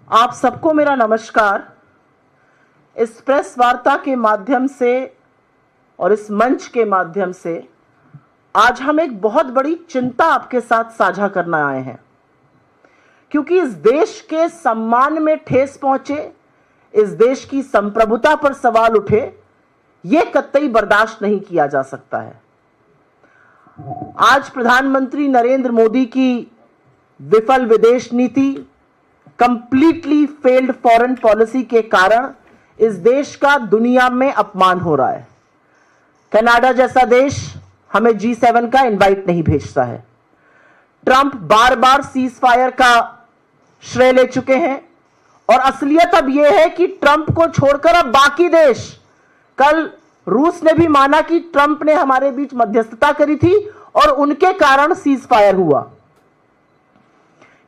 आप सबको मेरा नमस्कार। इस प्रेस वार्ता के माध्यम से और इस मंच के माध्यम से आज हम एक बहुत बड़ी चिंता आपके साथ साझा करना आए हैं, क्योंकि इस देश के सम्मान में ठेस पहुंचे, इस देश की संप्रभुता पर सवाल उठे, यह कतई बर्दाश्त नहीं किया जा सकता है। आज प्रधानमंत्री नरेंद्र मोदी की विफल विदेश नीति, कंप्लीटली फेल्ड फॉरेन पॉलिसी के कारण इस देश का दुनिया में अपमान हो रहा है। कनाडा जैसा देश हमें G7 का इनवाइट नहीं भेजता है। ट्रंप बार बार सीज फायर का श्रेय ले चुके हैं और असलियत अब यह है कि ट्रंप को छोड़कर अब बाकी देश, कल रूस ने भी माना कि ट्रंप ने हमारे बीच मध्यस्थता करी थी और उनके कारण सीज फायर हुआ।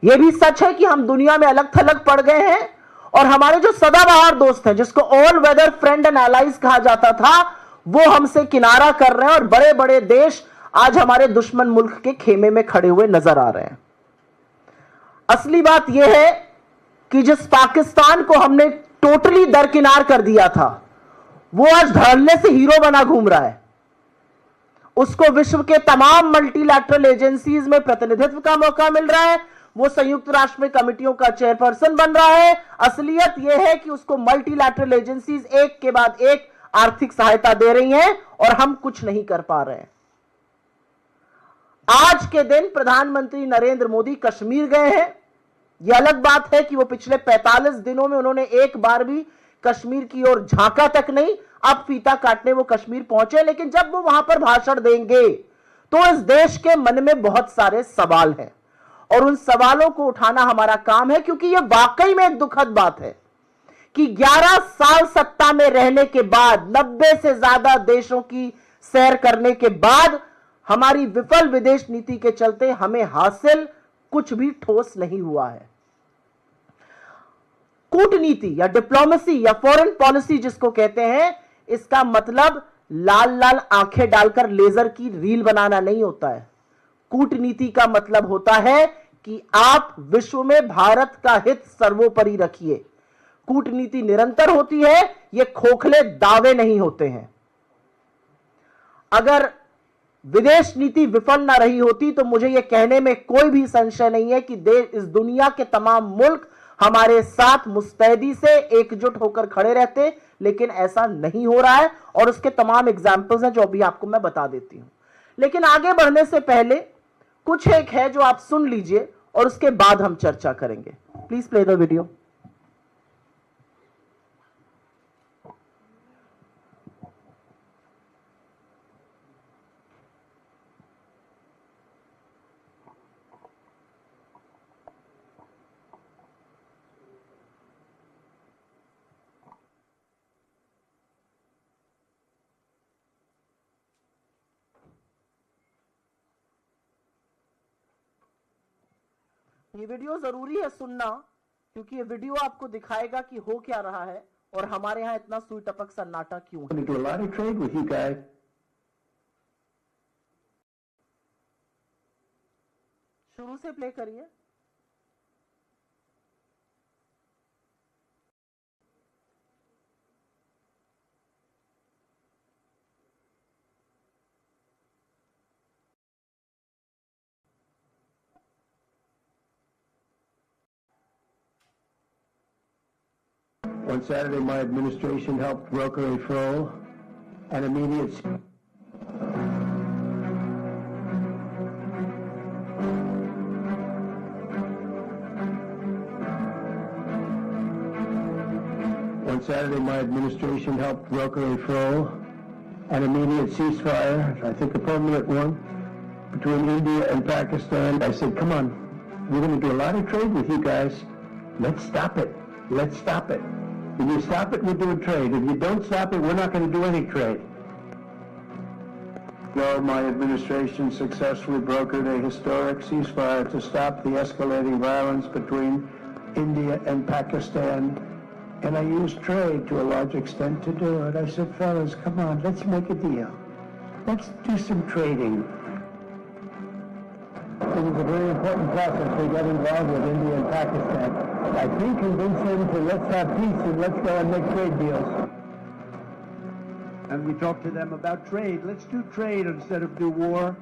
यह भी सच है कि हम दुनिया में अलग थलग पड़ गए हैं और हमारे जो सदाबहार दोस्त हैं, जिसको all weather friend and allies कहा जाता था, वो हमसे किनारा कर रहे हैं और बड़े बड़े देश आज हमारे दुश्मन मुल्क के खेमे में खड़े हुए नजर आ रहे हैं। असली बात यह है कि जिस पाकिस्तान को हमने टोटली दरकिनार कर दिया था, वो आज धड़ल्ले से हीरो बना घूम रहा है। उसको विश्व के तमाम मल्टीलैटरल एजेंसीज में प्रतिनिधित्व का मौका मिल रहा है, वो संयुक्त राष्ट्र में कमिटियों का चेयरपर्सन बन रहा है। असलियत यह है कि उसको मल्टीलैटरल एजेंसीज एक के बाद एक आर्थिक सहायता दे रही हैं और हम कुछ नहीं कर पा रहे हैं। आज के दिन प्रधानमंत्री नरेंद्र मोदी कश्मीर गए हैं। यह अलग बात है कि वो पिछले 45 दिनों में उन्होंने एक बार भी कश्मीर की ओर झांका तक नहीं। अब फीता काटने वो कश्मीर पहुंचे, लेकिन जब वो वहां पर भाषण देंगे तो इस देश के मन में बहुत सारे सवाल हैं और उन सवालों को उठाना हमारा काम है, क्योंकि यह वाकई में एक दुखद बात है कि 11 साल सत्ता में रहने के बाद, 90 से ज्यादा देशों की सैर करने के बाद, हमारी विफल विदेश नीति के चलते हमें हासिल कुछ भी ठोस नहीं हुआ है। कूटनीति या डिप्लोमेसी या फॉरेन पॉलिसी जिसको कहते हैं, इसका मतलब लाल लाल आंखें डालकर लेजर की रील बनाना नहीं होता है। कूटनीति का मतलब होता है कि आप विश्व में भारत का हित सर्वोपरि रखिए। कूटनीति निरंतर होती है, ये खोखले दावे नहीं होते हैं। अगर विदेश नीति विफल ना रही होती तो मुझे यह कहने में कोई भी संशय नहीं है कि इस दुनिया के तमाम मुल्क हमारे साथ मुस्तैदी से एकजुट होकर खड़े रहते, लेकिन ऐसा नहीं हो रहा है और उसके तमाम एग्जाम्पल्स हैं जो अभी आपको मैं बता देती हूं। लेकिन आगे बढ़ने से पहले कुछ एक है जो आप सुन लीजिए और उसके बाद हम चर्चा करेंगे। Please play the video. ये वीडियो जरूरी है सुनना, क्योंकि ये वीडियो आपको दिखाएगा कि हो क्या रहा है और हमारे यहाँ इतना सुई टपक सन्नाटा क्यों है। शुरू से प्ले करिए। On Saturday, my administration helped broker a full and immediate On Saturday, my administration helped broker a full and immediate ceasefire, I think a permanent one, between India and Pakistan. I said, come on, we're going to do a lot of trade with you guys. Let's stop it. Let's stop it. If you stop it, we'll do a trade. If you don't stop it, we're not going to do any trade. Well, my administration successfully brokered a historic ceasefire to stop the escalating violence between India and Pakistan. And I used trade to a large extent to do it. I said, fellas, come on, let's make a deal. Let's do some trading. It was a very important process. We got involved with India and Pakistan. I think convince him to let's have peace and let's go and make trade deals. And we talked to them about trade. Let's do trade instead of do war.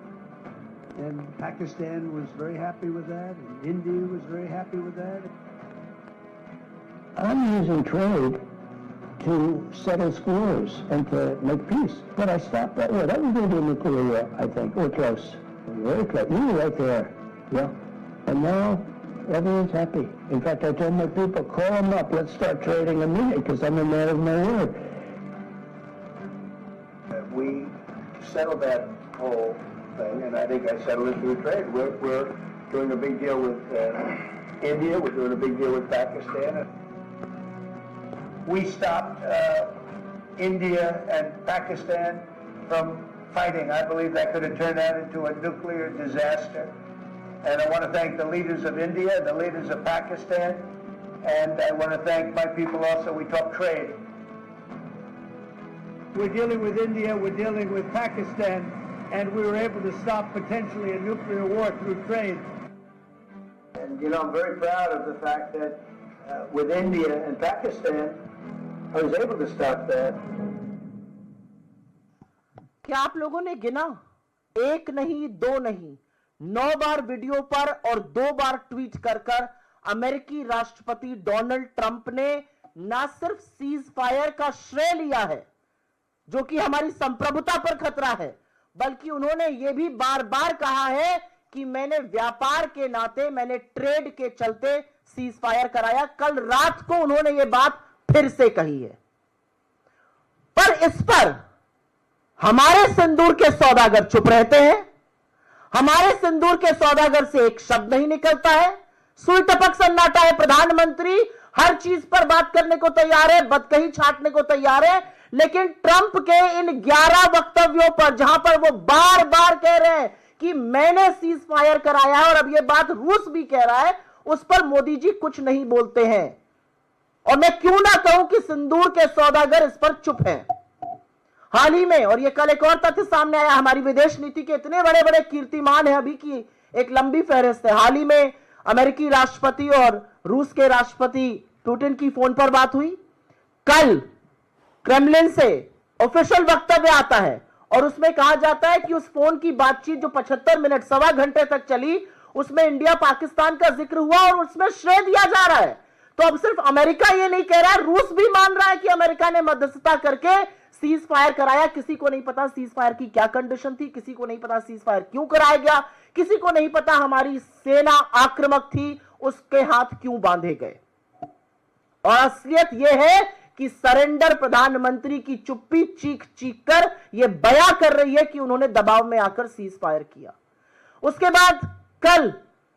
And Pakistan was very happy with that, and India was very happy with that. I'm using trade to settle scores and to make peace. But I stopped that war. That was going to be a nuclear war, I think. Or close. Very close. You were right there. Yeah. And now everyone's happy. In fact, I told my people, call them up. Let's start trading immediately because I'm a man of my word. We settled that whole thing, and I think I settled it through trade. We're doing a big deal with India. We're doing a big deal with Pakistan. We stopped India and Pakistan from fighting. I believe that could have turned out into a nuclear disaster. And I want to thank the leaders of India, the leaders of Pakistan, and I want to thank my people also. We talk trade. We're dealing with India, we're dealing with Pakistan, and we were able to stop potentially a nuclear war through trade. And, you know, I'm very proud of the fact that with India and Pakistan, I was able to stop that. क्या आप लोगों ने गिना? एक नहीं, दो नहीं, 9 बार video पर और 2 बार ट्वीट कर अमेरिकी राष्ट्रपति डोनाल्ड ट्रंप ने ना सिर्फ सीज फायर का श्रेय लिया है, जो कि हमारी संप्रभुता पर खतरा है, बल्कि उन्होंने यह भी बार बार कहा है कि मैंने व्यापार के नाते, मैंने ट्रेड के चलते सीज फायर कराया। कल रात को उन्होंने यह बात फिर से कही है। पर इस पर हमारे सिंदूर के सौदागर चुप रहते हैं। हमारे सिंदूर के सौदागर से एक शब्द नहीं निकलता है। सुई टपक सन्नाटा है। प्रधानमंत्री हर चीज पर बात करने को तैयार है, बदकही छाटने को तैयार है, लेकिन ट्रंप के इन 11 वक्तव्यों पर, जहां पर वो बार बार कह रहे हैं कि मैंने सीज फायर कराया है और अब यह बात रूस भी कह रहा है, उस पर मोदी जी कुछ नहीं बोलते हैं। और मैं क्यों ना कहूं कि सिंदूर के सौदागर इस पर चुप हैं। हाल ही में, और यह कल एक और तथ्य सामने आया, हमारी विदेश नीति के इतने बड़े बड़े कीर्तिमान है अभी की एक लंबी फहरिस्त है। हाल ही में अमेरिकी राष्ट्रपति और रूस के राष्ट्रपति पुतिन की फोन पर बात हुई। कल क्रेमलिन से ऑफिशियल वक्तव्य आता है और उसमें कहा जाता है कि उस फोन की बातचीत जो 75 मिनट, सवा घंटे तक चली, उसमें इंडिया पाकिस्तान का जिक्र हुआ और उसमें श्रेय दिया जा रहा है। तो अब सिर्फ अमेरिका ये नहीं कह रहा है, रूस भी मान रहा है कि अमेरिका ने मध्यस्थता करके सीज फायर कराया। किसी को नहीं पता सीज फायर की क्या कंडीशन थी, किसी को नहीं पता सीज फायर क्यों कराया गया, किसी को नहीं पता हमारी सेना आक्रामक थी, उसके हाथ क्यों बांधे गए। और असलियत यह है कि सरेंडर प्रधानमंत्री की चुप्पी चीख चीख कर यह बयां कर रही है कि उन्होंने दबाव में आकर सीज फायर किया। उसके बाद कल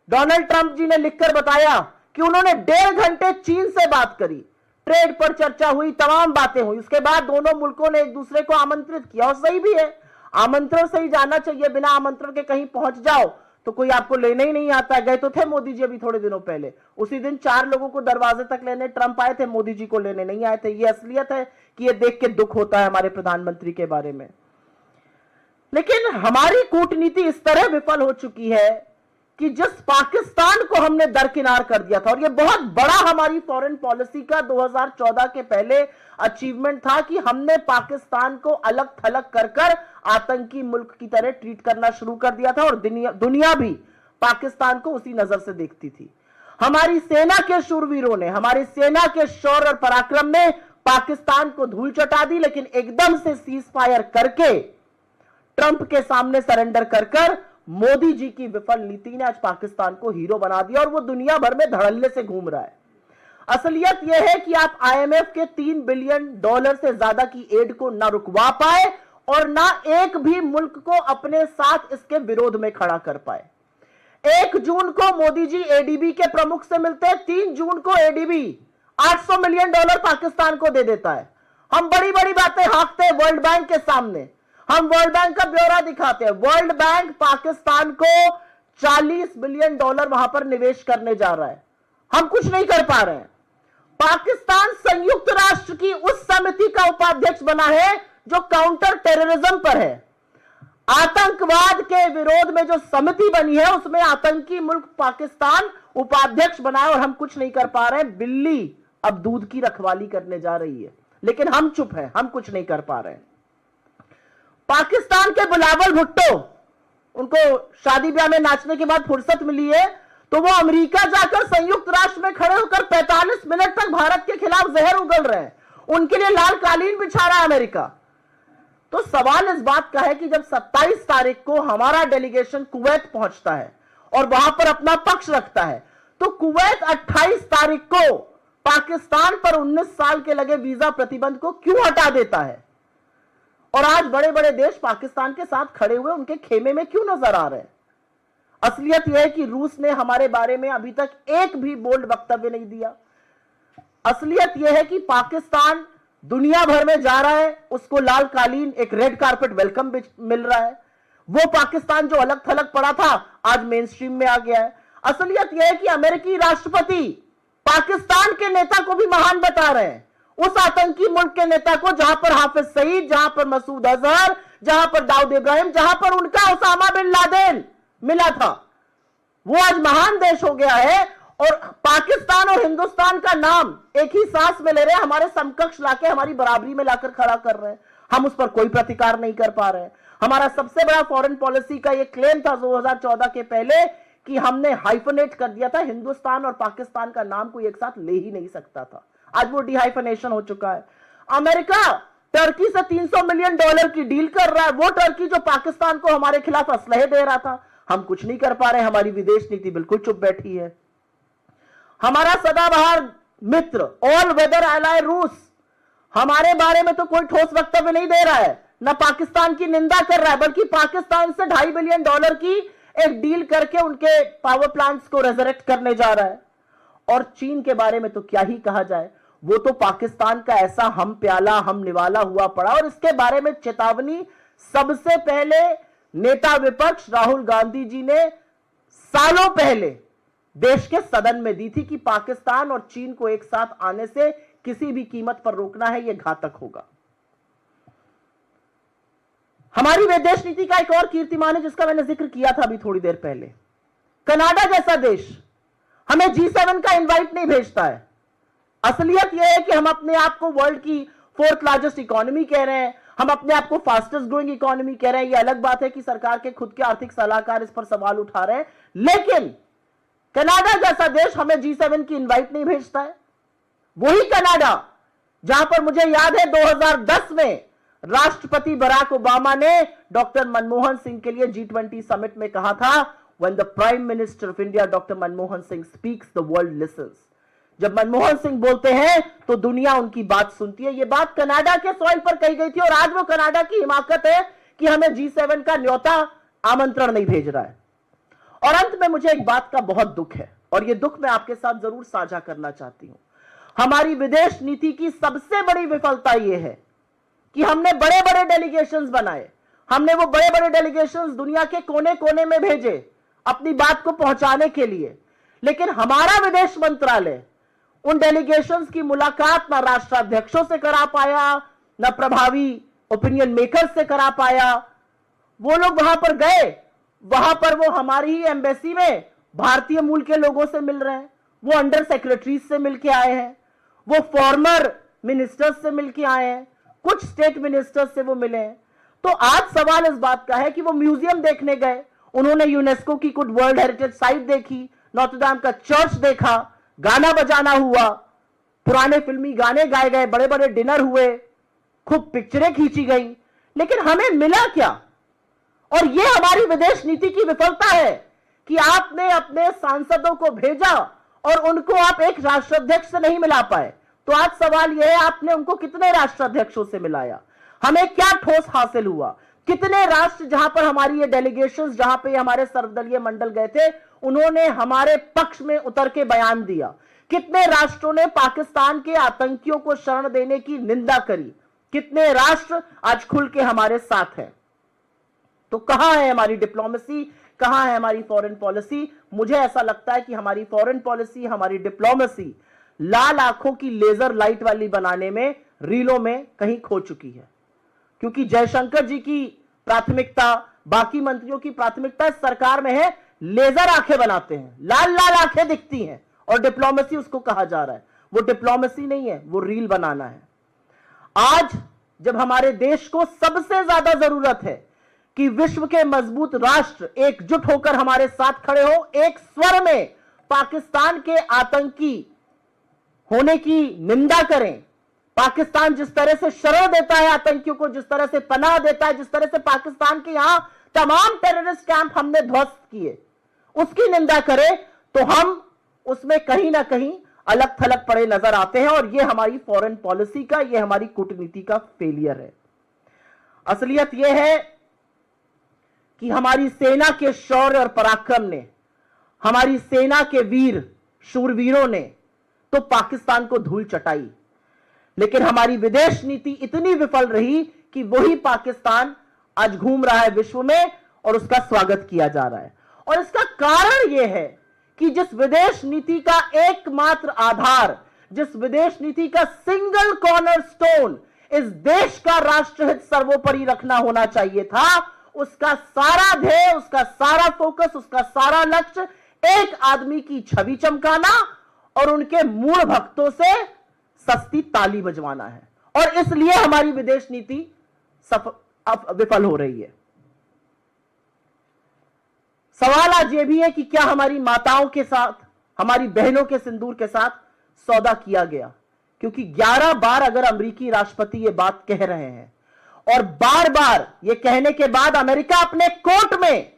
डोनाल्ड ट्रंप जी ने लिखकर बताया कि उन्होंने 1.5 घंटे चीन से बात करी, ट्रेड पर चर्चा हुई, तमाम बातें हुई। उसके बाद दोनों मुल्कों ने एक दूसरे को आमंत्रित किया, और सही भी है, आमंत्रण से ही जाना चाहिए। बिना आमंत्रण के कहीं पहुंच जाओ तो कोई आपको लेने ही नहीं आता। गए तो थे मोदी जी अभी थोड़े दिनों पहले, उसी दिन 4 लोगों को दरवाजे तक लेने ट्रंप आए थे, मोदी जी को लेने नहीं आए थे। ये असलियत है कि ये देख के दुख होता है हमारे प्रधानमंत्री के बारे में। लेकिन हमारी कूटनीति इस तरह विफल हो चुकी है कि जिस पाकिस्तान को हमने दरकिनार कर दिया था, और यह बहुत बड़ा हमारी फॉरेन पॉलिसी का 2014 के पहले अचीवमेंट था कि हमने पाकिस्तान को अलग थलग कर आतंकी मुल्क की तरह ट्रीट करना शुरू कर दिया था, और दुनिया भी पाकिस्तान को उसी नजर से देखती थी। हमारी सेना के शूरवीरों ने, हमारी सेना के शौर्य और पराक्रम ने पाकिस्तान को धूल चटा दी, लेकिन एकदम से सीज फायर करके ट्रंप के सामने सरेंडर कर मोदी जी की विफल नीति ने आज पाकिस्तान को हीरो बना दिया, और वो दुनिया भर में धड़ल्ले से घूम रहा है। असलियत यह है कि आप IMF के $3 बिलियन से ज्यादा की एड को ना रुकवा पाए और ना एक भी मुल्क को अपने साथ इसके विरोध में खड़ा कर पाए। 1 जून को मोदी जी ADB के प्रमुख से मिलते हैं, 3 जून को ADB $800 मिलियन पाकिस्तान को दे देता है। हम बड़ी बड़ी बातें हाँकते हैं वर्ल्ड बैंक के सामने, हम वर्ल्ड बैंक का ब्यौरा दिखाते हैं। वर्ल्ड बैंक पाकिस्तान को $40 बिलियन वहां पर निवेश करने जा रहा है, हम कुछ नहीं कर पा रहे हैं। पाकिस्तान संयुक्त राष्ट्र की उस समिति का उपाध्यक्ष बना है जो काउंटर टेररिज्म पर है। आतंकवाद के विरोध में जो समिति बनी है उसमें आतंकी मुल्क पाकिस्तान उपाध्यक्ष बनाया और हम कुछ नहीं कर पा रहे हैं। बिल्ली अब दूध की रखवाली करने जा रही है, लेकिन हम चुप हैं, हम कुछ नहीं कर पा रहे हैं। पाकिस्तान के बिलावल भुट्टो, उनको शादी ब्याह में नाचने के बाद फुर्सत मिली है तो वो अमेरिका जाकर संयुक्त राष्ट्र में खड़े होकर 45 मिनट तक भारत के खिलाफ जहर उगल रहे हैं। उनके लिए लाल कालीन बिछा रहा है अमेरिका। तो सवाल इस बात का है कि जब 27 तारीख को हमारा डेलीगेशन कुवैत पहुंचता है और वहां पर अपना पक्ष रखता है, तो कुवैत 28 तारीख को पाकिस्तान पर 19 साल के लगे वीजा प्रतिबंध को क्यों हटा देता है? और आज बड़े बड़े देश पाकिस्तान के साथ खड़े हुए उनके खेमे में क्यों नजर आ रहे हैं? असलियत यह है कि रूस ने हमारे बारे में अभी तक एक भी बोल्ड वक्तव्य नहीं दिया। असलियत यह है कि पाकिस्तान दुनिया भर में जा रहा है, उसको लाल कालीन, एक रेड कारपेट वेलकम मिल रहा है। वो पाकिस्तान जो अलग थलग पड़ा था आज मेन स्ट्रीम में आ गया है। असलियत यह है कि अमेरिकी राष्ट्रपति पाकिस्तान के नेता को भी महान बता रहे हैं, उस आतंकी मुल्क के नेता को जहां पर हाफिज सईद, जहां पर मसूद अजहर, जहां पर दाऊद इब्राहिम, जहां पर उनका उसामा बिन लादेन मिला था। वो आज महान देश हो गया है और पाकिस्तान और हिंदुस्तान का नाम एक ही सांस में ले रहे हैं, हमारे समकक्ष लाके हमारी बराबरी में लाकर खड़ा कर रहे हैं। हम उस पर कोई प्रतिकार नहीं कर पा रहे हैं। हमारा सबसे बड़ा फॉरेन पॉलिसी का ये क्लेम था 2014 के पहले कि हमने हाइफनेट कर दिया था, हिंदुस्तान और पाकिस्तान का नाम कोई एक साथ ले ही नहीं सकता था। आज वो डिहाइफनेशन हो चुका है। अमेरिका टर्की से $300 मिलियन की डील कर रहा है, वो टर्की जो पाकिस्तान को हमारे खिलाफ असलहे दे रहा था। हम कुछ नहीं कर पा रहे, हमारी विदेश नीति बिल्कुल चुप बैठी है। हमारा सदाबहार मित्र ऑल वेदर एलाय रूस हमारे बारे में तो कोई ठोस वक्तव्य नहीं दे रहा है, न पाकिस्तान की निंदा कर रहा है, बल्कि पाकिस्तान से $2.5 बिलियन की एक डील करके उनके पावर प्लांट्स को रेजरेक्ट करने जा रहा है। और चीन के बारे में तो क्या ही कहा जाए, वो तो पाकिस्तान का ऐसा हम प्याला हम निवाला हुआ पड़ा। और इसके बारे में चेतावनी सबसे पहले नेता विपक्ष राहुल गांधी जी ने सालों पहले देश के सदन में दी थी कि पाकिस्तान और चीन को एक साथ आने से किसी भी कीमत पर रोकना है, यह घातक होगा। हमारी विदेश नीति का एक और कीर्तिमान है जिसका मैंने जिक्र किया था अभी थोड़ी देर पहले। कनाडा जैसा देश हमें G7 का इनवाइट नहीं भेजता है। असलियत यह है कि हम अपने आप को वर्ल्ड की 4th लार्जेस्ट इकोनॉमी कह रहे हैं, हम अपने आप को फास्टेस्ट ग्रोइंग इकोनॉमी कह रहे हैं। यह अलग बात है कि सरकार के खुद के आर्थिक सलाहकार इस पर सवाल उठा रहे हैं, लेकिन कनाडा जैसा देश हमें G7 की इनवाइट नहीं भेजता है। वही कनाडा जहां पर मुझे याद है 2010 में राष्ट्रपति बराक ओबामा ने डॉक्टर मनमोहन सिंह के लिए G20 समिट में कहा था, when the prime minister of India doctor Manmohan Singh speaks the world lessons. जब मनमोहन सिंह बोलते हैं तो दुनिया उनकी बात सुनती है। यह बात कनाडा के सॉइल पर कही गई थी और आज वो कनाडा की हिमाकत है कि हमें G7 का न्योता आमंत्रण नहीं भेज रहा है। और अंत में मुझे एक बात का बहुत दुख है और यह दुख मैं आपके साथ जरूर साझा करना चाहती हूं। हमारी विदेश नीति की सबसे बड़ी विफलता यह है कि हमने बड़े बड़े डेलीगेशंस बनाए, हमने वो बड़े बड़े डेलीगेशंस दुनिया के कोने कोने में भेजे अपनी बात को पहुंचाने के लिए, लेकिन हमारा विदेश मंत्रालय उन डेलीगेशंस की मुलाकात ना राष्ट्राध्यक्षों से करा पाया, ना प्रभावी ओपिनियन मेकर्स से करा पाया। वो लोग वहां पर गए, वहां पर वो हमारी ही एम्बेसी में भारतीय मूल के लोगों से मिल रहे हैं, वो अंडर सेक्रेटरीज से मिलके आए हैं, वो फॉर्मर मिनिस्टर्स से मिलके आए हैं, कुछ स्टेट मिनिस्टर्स से वो मिले हैं। तो आज सवाल इस बात का है कि वो म्यूजियम देखने गए, उन्होंने यूनेस्को की कुछ वर्ल्ड हेरिटेज साइट देखी, नॉत्र डेम का चर्च देखा, गाना बजाना हुआ, पुराने फिल्मी गाने गाए गए, बड़े बड़े डिनर हुए, खूब पिक्चरें खींची गई, लेकिन हमें मिला क्या? और यह हमारी विदेश नीति की विफलता है कि आपने अपने सांसदों को भेजा और उनको आप एक राष्ट्राध्यक्ष से नहीं मिला पाए। तो आज सवाल यह है, आपने उनको कितने राष्ट्राध्यक्षों से मिलाया? हमें क्या ठोस हासिल हुआ? कितने राष्ट्र जहां पर हमारी ये डेलीगेशंस, जहां पे हमारे सर्वदलीय मंडल गए थे, उन्होंने हमारे पक्ष में उतर के बयान दिया? कितने राष्ट्रों ने पाकिस्तान के आतंकियों को शरण देने की निंदा करी? कितने राष्ट्र आज खुल के हमारे साथ हैं? तो कहां है हमारी डिप्लोमेसी, कहां है हमारी फॉरेन पॉलिसी? मुझे ऐसा लगता है कि हमारी फॉरेन पॉलिसी, हमारी डिप्लोमेसी लाल आंखों की लेजर लाइट वाली बनाने में, रीलों में कहीं खो चुकी है। क्योंकि जयशंकर जी की प्राथमिकता, बाकी मंत्रियों की प्राथमिकता इस सरकार में है लेजर आंखें बनाते हैं, लाल लाल आंखें दिखती हैं, और डिप्लोमेसी उसको कहा जा रहा है। वो डिप्लोमेसी नहीं है, वो रील बनाना है। आज जब हमारे देश को सबसे ज्यादा जरूरत है कि विश्व के मजबूत राष्ट्र एकजुट होकर हमारे साथ खड़े हो, एक स्वर में पाकिस्तान के आतंकी होने की निंदा करें, पाकिस्तान जिस तरह से शरण देता है आतंकियों को, जिस तरह से पनाह देता है, जिस तरह से पाकिस्तान के यहां तमाम टेररिस्ट कैंप हमने ध्वस्त किए, उसकी निंदा करें, तो हम उसमें कहीं ना कहीं अलग थलग पड़े नजर आते हैं। और यह हमारी फॉरेन पॉलिसी का, यह हमारी कूटनीति का फेलियर है। असलियत यह है कि हमारी सेना के शौर्य और पराक्रम ने, हमारी सेना के वीर शूरवीरों ने तो पाकिस्तान को धूल चटाई, लेकिन हमारी विदेश नीति इतनी विफल रही कि वही पाकिस्तान आज घूम रहा है विश्व में और उसका स्वागत किया जा रहा है। और इसका कारण यह है कि जिस विदेश नीति का एकमात्र आधार, जिस विदेश नीति का सिंगल कॉर्नरस्टोन इस देश का राष्ट्रहित सर्वोपरि रखना होना चाहिए था, उसका सारा ध्येय, उसका सारा फोकस, उसका सारा लक्ष्य एक आदमी की छवि चमकाना और उनके मूल भक्तों से सस्ती ताली बजवाना है। और इसलिए हमारी विदेश नीति विफल हो रही है। सवाल आज यह भी है कि क्या हमारी माताओं के साथ, हमारी बहनों के सिंदूर के साथ सौदा किया गया? क्योंकि 11 बार अगर अमेरिकी राष्ट्रपति यह बात कह रहे हैं और बार बार यह कहने के बाद अमेरिका अपने कोर्ट में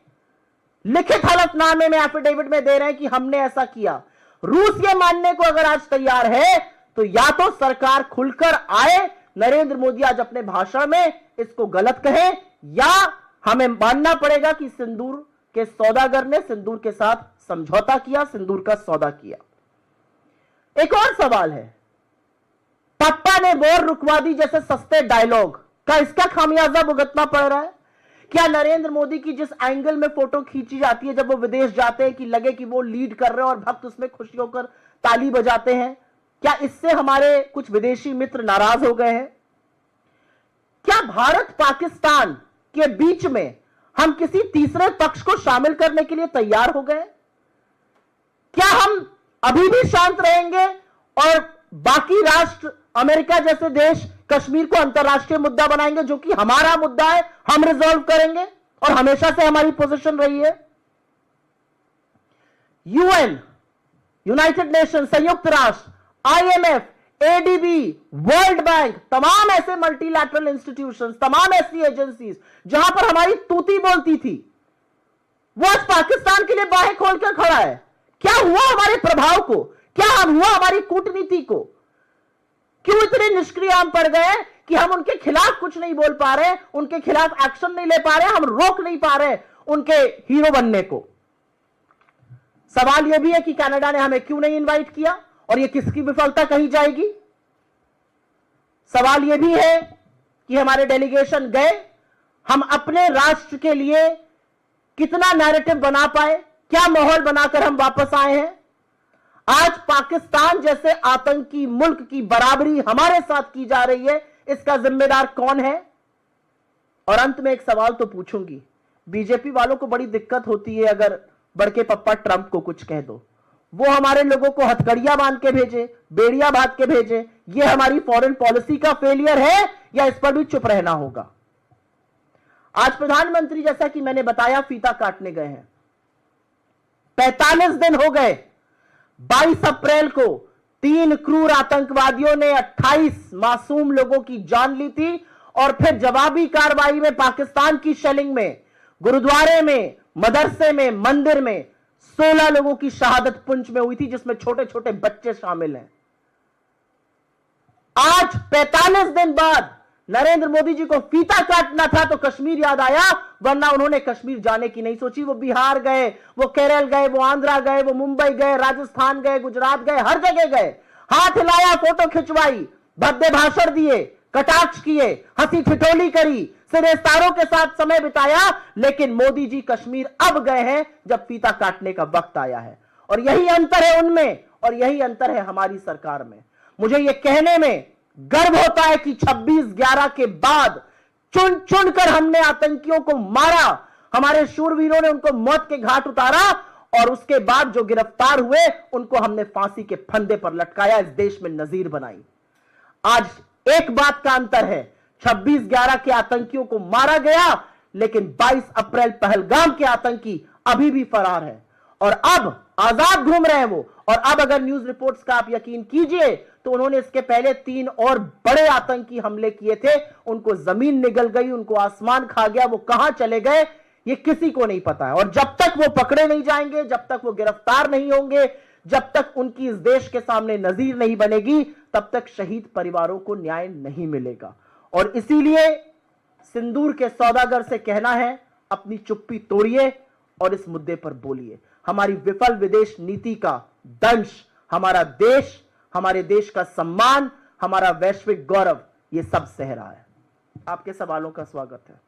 लिखित हलफनामे में, एफिडेविट में दे रहे हैं कि हमने ऐसा किया, रूस यह मानने को अगर आज तैयार है, तो या तो सरकार खुलकर आए, नरेंद्र मोदी आज अपने भाषण में इसको गलत कहे, या हमें मानना पड़ेगा कि सिंदूर के सौदागर ने सिंदूर के साथ समझौता किया, सिंदूर का सौदा किया। एक और सवाल है, पप्पा ने वॉर रुकवा दी जैसे सस्ते डायलॉग का इसका खामियाजा भुगतना पड़ रहा है? क्या नरेंद्र मोदी की जिस एंगल में फोटो खींची जाती है जब वो विदेश जाते हैं कि लगे कि वो लीड कर रहे हैं और भक्त उसमें खुशी होकर ताली बजाते हैं, क्या इससे हमारे कुछ विदेशी मित्र नाराज हो गए हैं? क्या भारत पाकिस्तान के बीच में हम किसी तीसरे पक्ष को शामिल करने के लिए तैयार हो गए? क्या हम अभी भी शांत रहेंगे और बाकी राष्ट्र, अमेरिका जैसे देश कश्मीर को अंतरराष्ट्रीय मुद्दा बनाएंगे जो कि हमारा मुद्दा है, हम रिजॉल्व करेंगे? और हमेशा से हमारी पोजीशन रही है। यूएन, यूनाइटेड नेशन, संयुक्त राष्ट्र, आईएमएफ, एडीबी, वर्ल्ड बैंक, तमाम ऐसे मल्टीलैटरल इंस्टीट्यूशंस, तमाम ऐसी एजेंसीज जहां पर हमारी तूती बोलती थी, वो आज पाकिस्तान के लिए बाहें खोलकर खड़ा है। क्या हुआ हमारे प्रभाव को? क्या हम हुआ हमारी कूटनीति को? क्यों इतने निष्क्रिय हम पड़ गए कि हम उनके खिलाफ कुछ नहीं बोल पा रहे, उनके खिलाफ एक्शन नहीं ले पा रहे, हम रोक नहीं पा रहे उनके हीरो बनने को? सवाल यह भी है कि कनाडा ने हमें क्यों नहीं इनवाइट किया और यह किसकी विफलता कही जाएगी? सवाल यह भी है कि हमारे डेलीगेशन गए, हम अपने राष्ट्र के लिए कितना नैरेटिव बना पाए, क्या माहौल बनाकर हम वापस आए हैं? आज पाकिस्तान जैसे आतंकी मुल्क की बराबरी हमारे साथ की जा रही है, इसका जिम्मेदार कौन है? और अंत में एक सवाल तो पूछूंगी, बीजेपी वालों को बड़ी दिक्कत होती है अगर बड़के पप्पा ट्रंप को कुछ कह दो, वो हमारे लोगों को हथकड़ियां बांध के भेजे, बेड़िया बांध के भेजे। ये हमारी फॉरेन पॉलिसी का फेलियर है या इस पर भी चुप रहना होगा? आज प्रधानमंत्री, जैसा कि मैंने बताया, फीता काटने गए हैं। 45 दिन हो गए। 22 अप्रैल को 3 क्रूर आतंकवादियों ने 28 मासूम लोगों की जान ली थी और फिर जवाबी कार्रवाई में पाकिस्तान की शेलिंग में, गुरुद्वारे में, मदरसे में, मंदिर में 16 लोगों की शहादत पुंछ में हुई थी, जिसमें छोटे छोटे बच्चे शामिल हैं। आज 45 दिन बाद नरेंद्र मोदी जी को फीता काटना था तो कश्मीर याद आया, वरना उन्होंने कश्मीर जाने की नहीं सोची। वो बिहार गए, वो केरल गए, वो आंध्रा गए, वो मुंबई गए, राजस्थान गए, गुजरात गए, हर जगह गए, हाथ हिलाया, फोटो खिंचवाई, भद्दे भाषण दिए, कटाक्ष किए, हंसी ठिठोली करी, सिरेस्तारों के साथ समय बिताया। लेकिन मोदी जी कश्मीर अब गए हैं जब फीता काटने का वक्त आया है। और यही अंतर है उनमें और यही अंतर है हमारी सरकार में। मुझे यह कहने में गर्व होता है कि 26/11 के बाद चुन चुनकर हमने आतंकियों को मारा, हमारे शूरवीरों ने उनको मौत के घाट उतारा और उसके बाद जो गिरफ्तार हुए उनको हमने फांसी के फंदे पर लटकाया, इस देश में नजीर बनाई। आज एक बात का अंतर है, 26/11 के आतंकियों को मारा गया, लेकिन 22 अप्रैल पहलगाम के आतंकी अभी भी फरार है और अब आजाद घूम रहे हैं वो। और अब अगर न्यूज रिपोर्ट्स का आप यकीन कीजिए तो उन्होंने इसके पहले 3 और बड़े आतंकी हमले किए थे, उनको जमीन निगल गई, उनको आसमान खा गया, वो कहां चले गए ये किसी को नहीं पता है। और जब तक वो पकड़े नहीं जाएंगे, जब तक वो गिरफ्तार नहीं होंगे, जब तक उनकी इस देश के सामने नजीर नहीं बनेगी, तब तक शहीद परिवारों को न्याय नहीं मिलेगा। और इसीलिए सिंदूर के सौदागर से कहना है, अपनी चुप्पी तोड़िए और इस मुद्दे पर बोलिए। हमारी विफल विदेश नीति का दंश हमारा देश, हमारे देश का सम्मान, हमारा वैश्विक गौरव ये सब सह रहा है। आपके सवालों का स्वागत है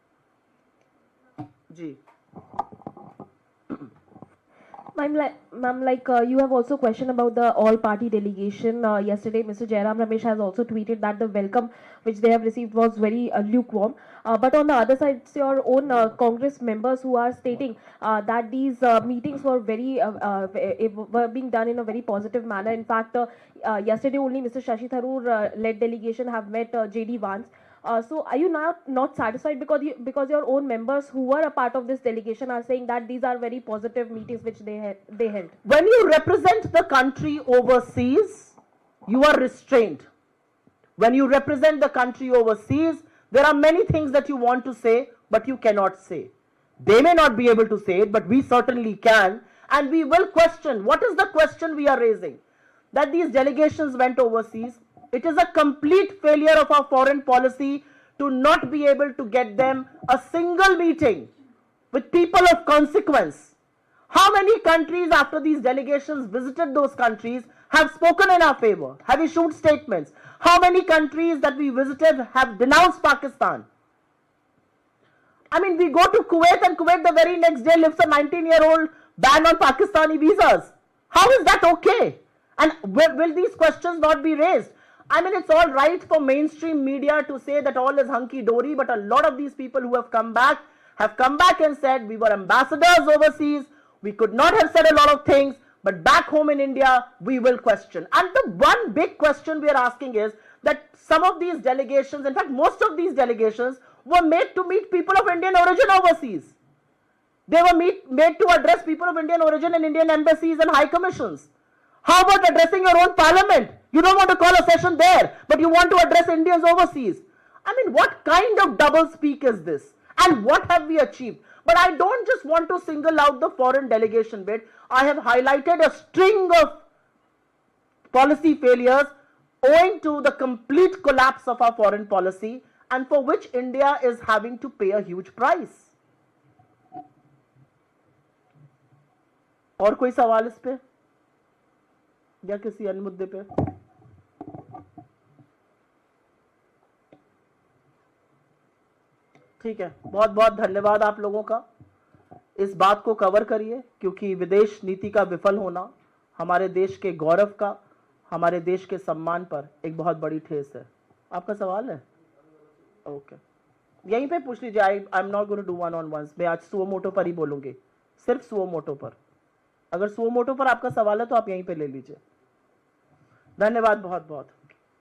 जी। Ma'am, you have also questioned about the all-party delegation. Yesterday, Mr. Jairam Ramesh has also tweeted that the welcome which they have received was very lukewarm. But on the other side, it's your own Congress members who are stating that these meetings were were being done in a very positive manner. In fact, yesterday only Mr. Shashi Tharoor led delegation have met J.D. Vance. So are you not satisfied because your own members who were a part of this delegation are saying that these are very positive meetings which they held? When you represent the country overseas, you are restrained. When you represent the country overseas, there are many things that you want to say, but you cannot say. They may not be able to say it, but we certainly can, and we will question. What is the question we are raising? That these delegations went overseas. It is a complete failure of our foreign policy to not be able to get them a single meeting with people of consequence. How many countries after these delegations visited those countries have spoken in our favor, have issued statements? How many countries that we visited have denounced Pakistan? I mean, we go to Kuwait and Kuwait the very next day lifts a 19-year-old ban on Pakistani visas. How is that okay? And will these questions not be raised? I mean, it's all right for mainstream media to say that all is hunky-dory, but a lot of these people who have come back and said we were ambassadors overseas, we could not have said a lot of things, but back home in India, we will question. And the one big question we are asking is that some of these delegations, in fact, most of these delegations were made to meet people of Indian origin overseas. They were made to address people of Indian origin in Indian embassies and high commissions. How about addressing your own parliament? You don't want to call a session there, but you want to address Indians overseas. I mean, what kind of double speak is this? And what have we achieved? But I don't just want to single out the foreign delegation bit. I have highlighted a string of policy failures owing to the complete collapse of our foreign policy and for which India is having to pay a huge price. और कोई सवाल इस पे या किसी अन्य मुद्दे पे? ठीक है, बहुत बहुत धन्यवाद आप लोगों का। इस बात को कवर करिए क्योंकि विदेश नीति का विफल होना हमारे देश के गौरव का, हमारे देश के सम्मान पर एक बहुत बड़ी ठेस है। आपका सवाल है? ओके, यहीं पे पूछ लीजिए। I am not going to do one on ones. मैं आज सुओ मोटो पर ही बोलूंगी, सिर्फ सुओ मोटो पर। अगर सुओ मोटो पर आपका सवाल है तो आप यहीं पे ले लीजिए। धन्यवाद बहुत बहुत।